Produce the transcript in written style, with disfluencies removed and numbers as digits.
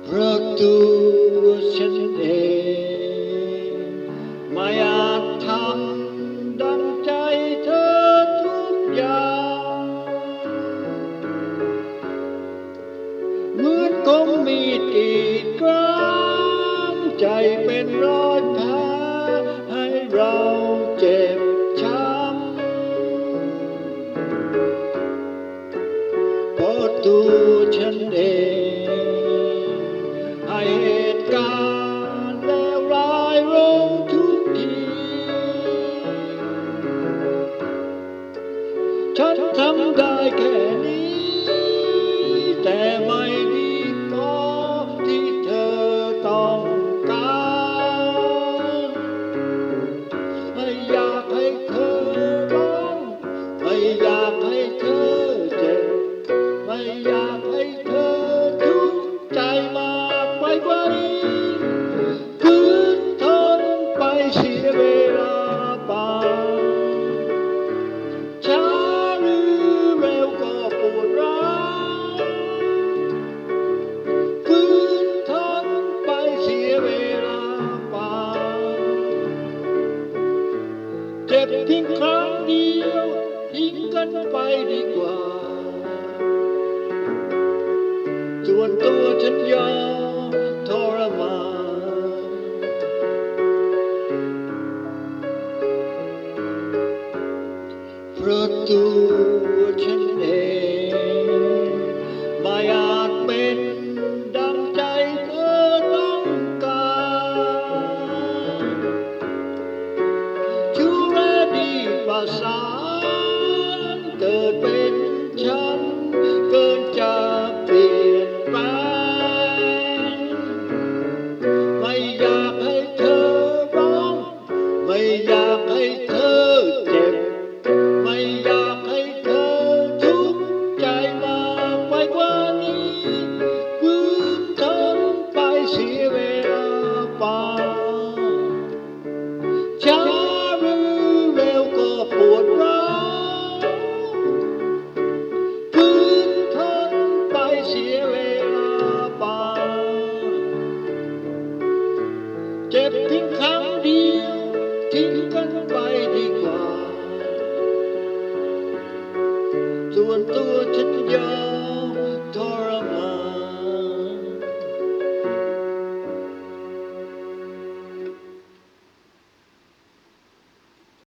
เพราะตัวฉันเองไม่อาจทำดังใจเธอทุกอย่างเหมือนคงมีกีดกรางใจเป็นรอยแผลให้เราเจ็บช้ำเพราะตัวฉันเองให้เหตุการณ์เลวร้ายลงทุกทีฉันทำได้แค่นี้แต่ไม่ดีพอที่เธอต้องการไม่อยากให้เธอร้องไม่อยากให้เธอเจ็บไม่อยากให้เธอทุกข์ใจมากไปกว่านี้ฝืนทนไปเสียเวลาเปล่าช้าหรือเร็วก็ปวดร้าวฝืนทนไปเสียเวลาเปล่าเจ็บเพียงครั้งเดียวทิ้งกันไปดีกว่าส่วนตัวฉันยอมทรมานเพราะตัวฉันเองไม่อาจเป็นดังใจเธอต้องการชั่วและดีประสานเกิดเป็นฉันเกินจะเปลี่ยนแปลงไม่อยากให้เธอร้องไม่อยากให้เธอเจ็บไม่อยากให้เธอทุกข์ใจมากไปกว่านี้ฝืนทนไปเสียเวลาเปล่าช้าหรือเร็วก็ปวดร้าวฝืนทนไปเสียเวลาเปล่าเจ็บเพียงครั้งเดียวทิ้งกันไปดีกว่าส่วนตัวฉันยอม